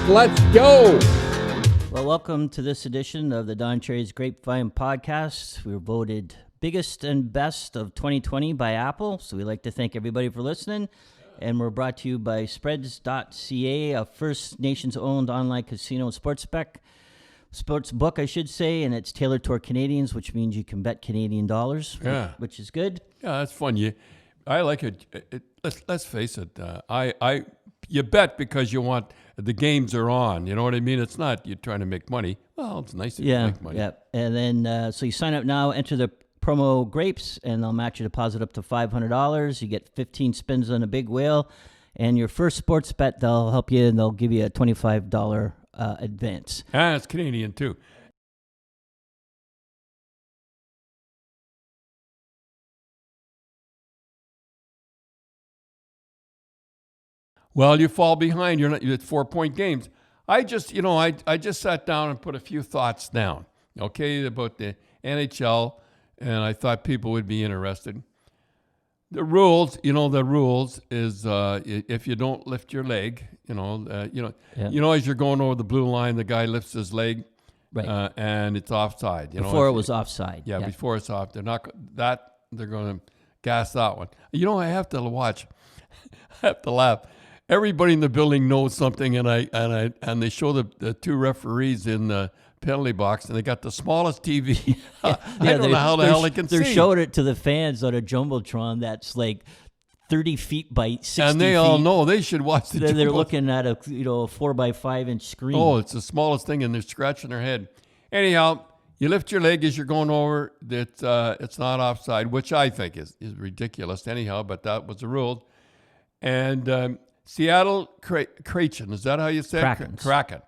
Let's go. Well, welcome to this edition of the Don Cherry's Grapevine podcast. We were voted biggest and best of 2020 by Apple, so we'd like to thank everybody for listening. And we're brought to you by Spreads.ca, a First Nations-owned online casino and sports book, I should say, and it's tailored toward Canadians, which means you can bet Canadian dollars, which is good. Yeah, that's fun. I like it. Let's face it. You bet because you want the games are on. You know what I mean? It's not you're trying to make money. Well, it's nice to make money. Yeah, and then so you sign up now, enter the promo GRAPES, and they'll match your deposit up to $500. You get 15 spins on a big whale, and your first sports bet, they'll help you, and they'll give you a $25 advance. And it's Canadian too. Well, you fall behind. You're not. It's 4-point games. I just sat down and put a few thoughts down. Okay, about the NHL, and I thought people would be interested. The rules is if you don't lift your leg, as you're going over the blue line, the guy lifts his leg, right, and it's offside. Before it was offside. Yeah, before it's off. They're going to gas that one. I have to watch. I have to laugh. Everybody in the building knows something, and they show the two referees in the penalty box, and they got the smallest TV. I don't know how the hell they can see. They're showing it to the fans on a jumbotron that's like 30 feet by 60 and they feet. all know they should watch the. They're looking at a 4x5 screen. Oh, it's the smallest thing, and they're scratching their head. Anyhow, you lift your leg as you're going over. That it's not offside, which I think is ridiculous. Anyhow, but that was the rule, and. Seattle Kraken, is that how you say it? Kraken.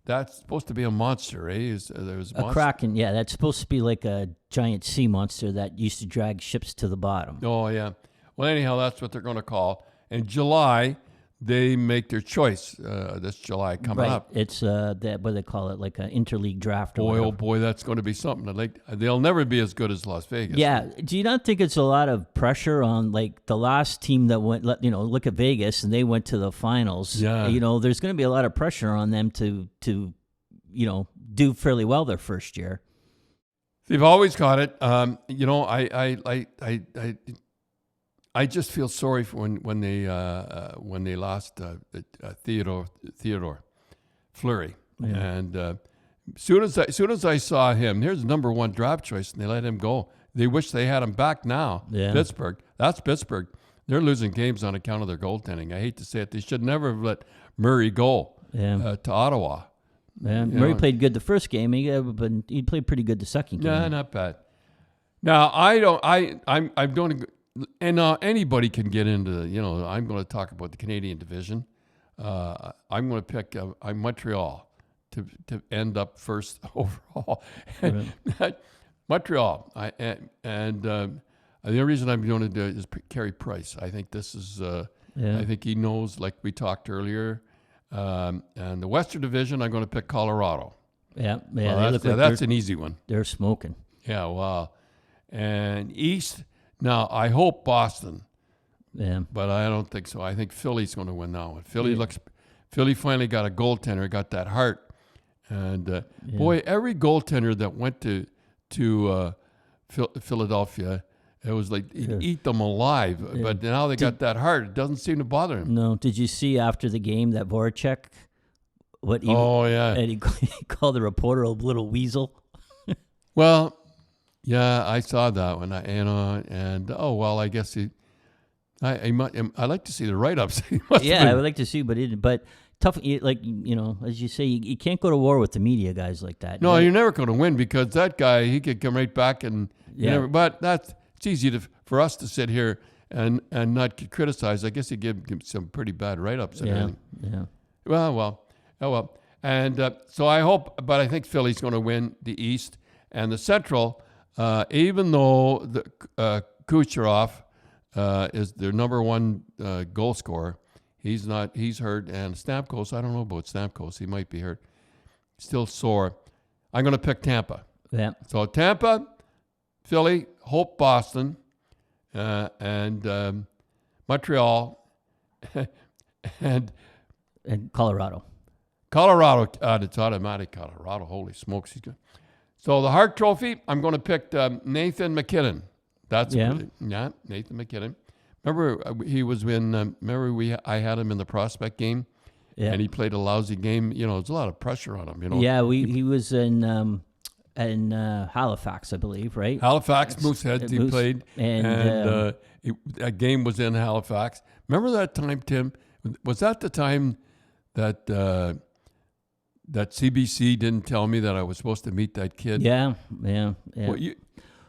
That's supposed to be a monster, eh? There's a Kraken, yeah. That's supposed to be like a giant sea monster that used to drag ships to the bottom. Oh, yeah. Well, anyhow, that's what they're going to call. In July, they make their choice this July coming up. It's what do they call it, like an interleague draft. Oh boy, that's going to be something. They'll never be as good as Las Vegas. Yeah. Do you not think it's a lot of pressure on like the last team that went? Look at Vegas and they went to the finals. Yeah. There's going to be a lot of pressure on them to do fairly well their first year. They've always got it. I just feel sorry for when they lost Theodore Fleury, and soon as I saw him, here's the number one draft choice, and they let him go. They wish they had him back now. Yeah. Pittsburgh, that's Pittsburgh. They're losing games on account of their goaltending. I hate to say it, they should never have let Murray go to Ottawa. Yeah, Murray played good the first game. He played pretty good the second game. Yeah, not bad. Now I'm going to. And anybody can get into I'm going to talk about the Canadian division. I'm going to pick Montreal to end up first overall. Right. Montreal. The only reason I'm going to do it is Carey Price. I think this is. I think he knows, like we talked earlier. And the Western Division, I'm going to pick Colorado. Yeah. Well, that's an easy one. They're smoking. Yeah. Wow. And East. Now, I hope Boston, but I don't think so. I think Philly's going to win that one. Philly finally got a goaltender, got that heart. And, boy, every goaltender that went to Philadelphia, it was like he'd eat them alive. Yeah. But now they got that heart. It doesn't seem to bother him. No. Did you see after the game that Voracek? And he called the reporter a little weasel. Well... Yeah, I saw that one, I guess I like to see the write-ups. I would like to see, but tough, as you say, you can't go to war with the media guys like that. No, you're never going to win because that guy, he could come right back and, but it's easy for us to sit here and not get criticized. I guess you give some pretty bad write-ups and everything. Yeah. Well. And so I hope, but I think Philly's going to win the East and the Central. Even though the Kucherov is their number one goal scorer, he's not. He's hurt, and Stamkos. I don't know about Stamkos. He might be hurt. Still sore. I'm going to pick Tampa. Yeah. So Tampa, Philly, hope Boston, and Montreal, and Colorado. Colorado. It's automatic. Colorado. Holy smokes, he's good. So the Hart Trophy, I'm going to pick Nathan McKinnon. That's Nathan McKinnon. Remember he was in. I had him in the prospect game, and he played a lousy game. There's a lot of pressure on him. Yeah, he was in Halifax, I believe, right? Halifax, Moosehead, he played, and that game was in Halifax. Remember that time, Tim? Was that the time that that CBC didn't tell me that I was supposed to meet that kid? Yeah. Well,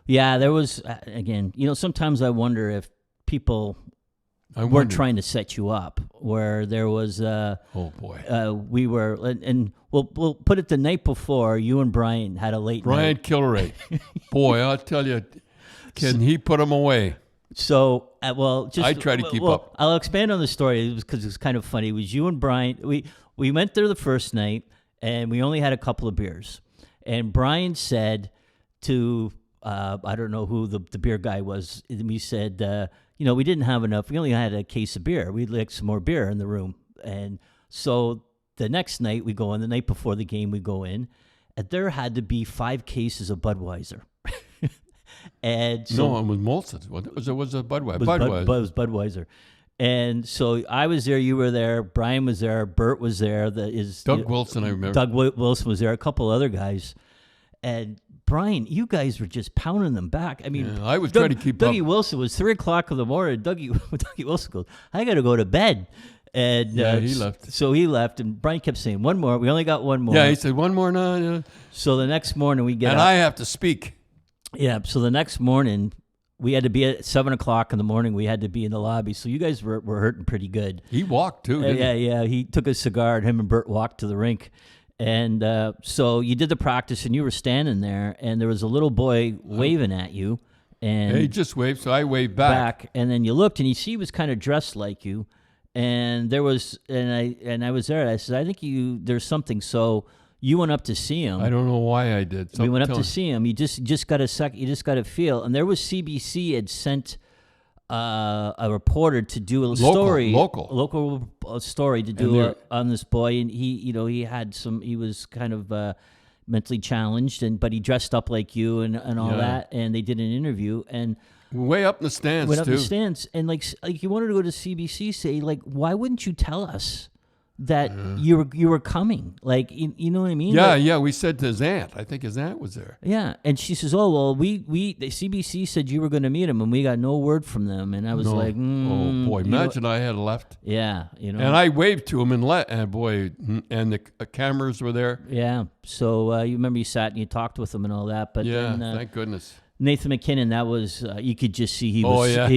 There was, again, sometimes I wonder if people weren't trying to set you up, where there was, we were, and we'll put it the night before, you and Brian had a late night. Brian Kilray. Boy, I'll tell you, can he put him away? So, I try to keep up. I'll expand on the story because it was kind of funny. It was you and Brian. We went there the first night, and we only had a couple of beers. And Brian said to, I don't know who the beer guy was, we said, we didn't have enough. We only had a case of beer. We'd like some more beer in the room. And so the next night we go in, the night before the game we go in, and there had to be 5 cases of Budweiser. And so no, it was Molson. It was a Budweiser. It was Budweiser. And so I was there, you were there, Brian was there, Bert was there. Doug Wilson, I remember. Doug Wilson was there, a couple other guys. And Brian, you guys were just pounding them back. I mean, I was trying to keep up. Dougie Wilson was 3 o'clock in the morning. Dougie Wilson goes, I got to go to bed. And he left. So he left, and Brian kept saying, one more. We only got one more. Yeah, he said, one more now. Yeah. So the next morning we get and up. I have to speak. Yeah, so the next morning we had to be at 7 o'clock in the morning. We had to be in the lobby. So you guys were hurting pretty good. He walked too, didn't he? Yeah. He took a cigar, and him and Bert walked to the rink. And so you did the practice, and you were standing there, and there was a little boy waving at you. And he just waved, so I waved back. And then you looked, and you see he was kind of dressed like you. And there was, and I was there. And I said, I think there's something. So you went up to see him. I don't know why I did. We went up to see him. You just got to feel. And there was CBC had sent a reporter to do a local story to do on this boy, and he had he was kind of mentally challenged, but he dressed up like you and all that, and they did an interview and. Way up in the stands, Went up in the stands, and like you wanted to go to CBC, say why wouldn't you tell us that you were coming? Like you know what I mean? Yeah. We said to his aunt. I think his aunt was there. Yeah, and she says, "Oh well, the CBC said you were going to meet him, and we got no word from them." And I was like, "Oh boy, imagine I had left." Yeah, And I waved to him and and the cameras were there. Yeah, so you remember you sat and you talked with him and all that, but yeah, then, thank goodness. Nathan McKinnon, that was you could just see he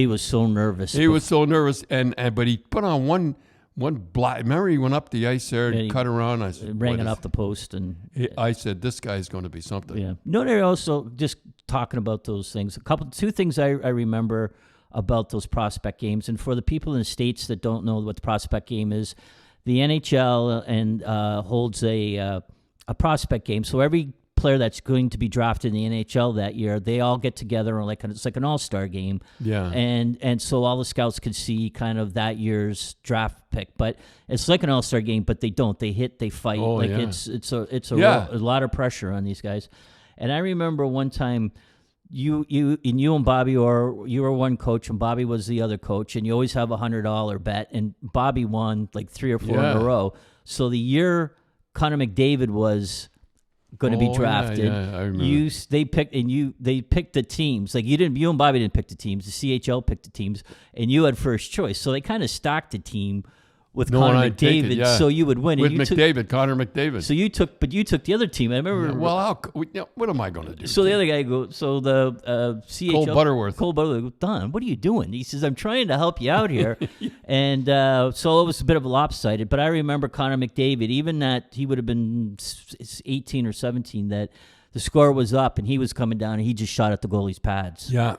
was so nervous. He was so nervous, but he put on one black. Remember, he went up the ice there and cut around. I said, rang it off the post, and I said, "This guy's going to be something." Yeah. No, they're also just talking about those things. Two things I remember about those prospect games, and for the people in the States that don't know what the prospect game is, the NHL holds a prospect game. So every player that's going to be drafted in the NHL that year, they all get together on it's like an all-star game. Yeah. And so all the scouts could see kind of that year's draft pick. But it's like an all-star game, but they don't. They hit, they fight. It's a lot of pressure on these guys. And I remember one time you and Bobby, or you were one coach and Bobby was the other coach, and you always have $100 bet, and Bobby won like 3 or 4 in a row. So the year Connor McDavid was going to be drafted. I remember. They picked the teams. Like you and Bobby didn't pick the teams. The CHL picked the teams, and you had first choice. So they kind of stacked the team with Connor McDavid, so you would win. With Connor McDavid. So you took the other team. I remember. What am I going to do? So the other guy goes. So the CHL Cole Butterworth goes, Don, what are you doing? He says, I'm trying to help you out here, and so it was a bit of a lopsided. But I remember Connor McDavid, even that he would have been 18 or 17, that the score was up and he was coming down and he just shot at the goalie's pads. Yeah,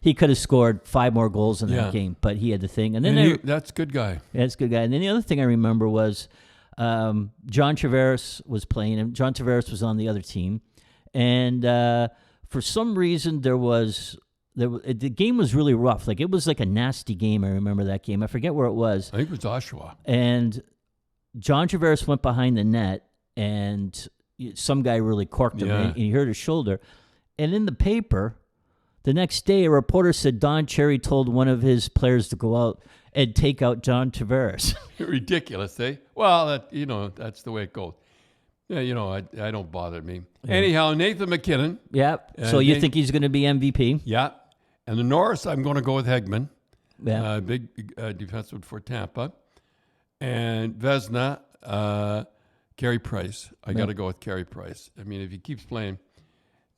he could have scored 5 more goals in that game, but he had the thing. And then that's a good guy. Yeah, that's a good guy. And then the other thing I remember was John Tavares was playing, and John Tavares was on the other team. And for some reason, the game was really rough. Like it was like a nasty game. I remember that game. I forget where it was. I think it was Oshawa. And John Tavares went behind the net, and some guy really corked him, and he hurt his shoulder. And in the paper, the next day, a reporter said Don Cherry told one of his players to go out and take out John Tavares. Ridiculous, eh? Well, that's the way it goes. Yeah, I don't bother me. Yeah. Anyhow, Nathan McKinnon. Yep. So you think he's going to be MVP? Yeah. And the Norris, I'm going to go with Hegman. Yeah. Big defenseman for Tampa. And Vezina, Carey Price. I got to go with Carey Price. I mean, if he keeps playing.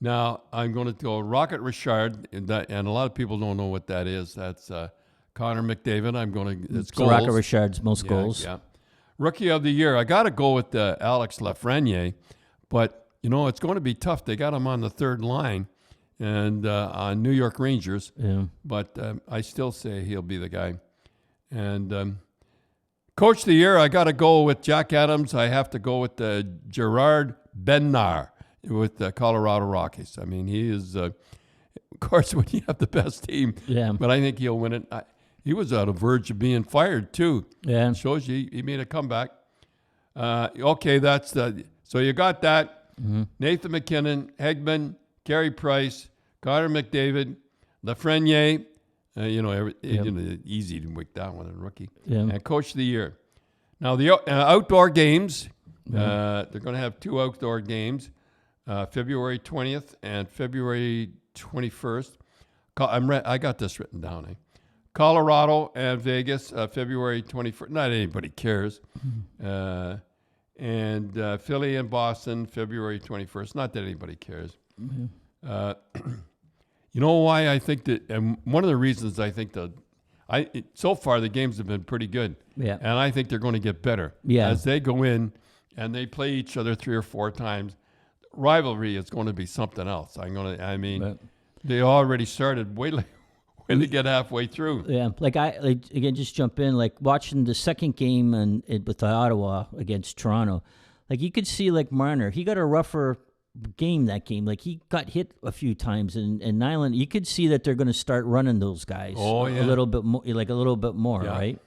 Now, I'm going to go Rocket Richard, and a lot of people don't know what that is. That's Connor McDavid. I'm going to. It's goals. Rocket Richard's most goals. Yeah. Rookie of the year. I got to go with Alex Lafreniere, but it's going to be tough. They got him on the third line, and on New York Rangers. Yeah. But I still say he'll be the guy. And coach of the year, I got to go with Jack Adams. I have to go with Gerard Bednar with the Colorado Rockies. I mean, he is, of course, when you have the best team. Yeah. But I think he'll win it. He was on the verge of being fired, too. Yeah. It shows you he made a comeback. Okay, that's so you got that. Mm-hmm. Nathan McKinnon, Hegman, Carey Price, Connor McDavid, Lafreniere. Easy to make that one, a rookie. Yeah. And coach of the year. Now, the outdoor games, they're going to have 2 outdoor games, February 20th and February 21st. I got this written down, eh? Colorado and Vegas, February 21st. Not anybody cares. And Philly and Boston, February 21st. Not that anybody cares. Mm-hmm. You know why I think that, and one of the reasons I think so far the games have been pretty good. Yeah. And I think they're going to get better. Yeah. As they go in and they play each other 3 or 4 times, rivalry is going to be something else. They already started when they get halfway through. Yeah, again, just jump in, watching the second game with the Ottawa against Toronto. You could see Marner, he got a rougher game that game. He got hit a few times, and Nyland, you could see that they're going to start running those guys a little bit more, right?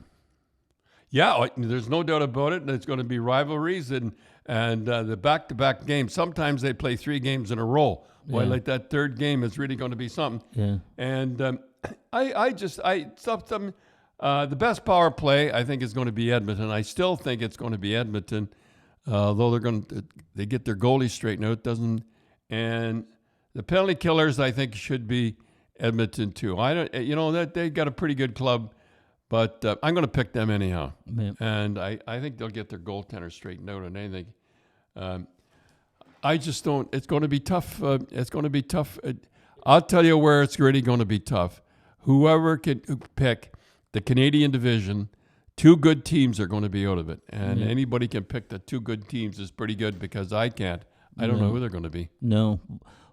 Yeah, there's no doubt about it. There's going to be rivalries and the back-to-back games. Sometimes they play 3 games in a row. Boy, that third game is really going to be something. Yeah. And the best power play I think is going to be Edmonton. I still think it's going to be Edmonton, though they get their goalie straightened out. And the penalty killers I think should be Edmonton too. That they got a pretty good club, but I'm going to pick them anyhow. Yeah. And I think they'll get their goaltender straightened out and anything. I just don't. It's going to be tough. It's going to be tough. I'll tell you where it's really going to be tough. Whoever can pick the Canadian division, 2 good teams are going to be out of it. And anybody can pick the 2 good teams is pretty good because I can't. I don't know who they're going to be. No.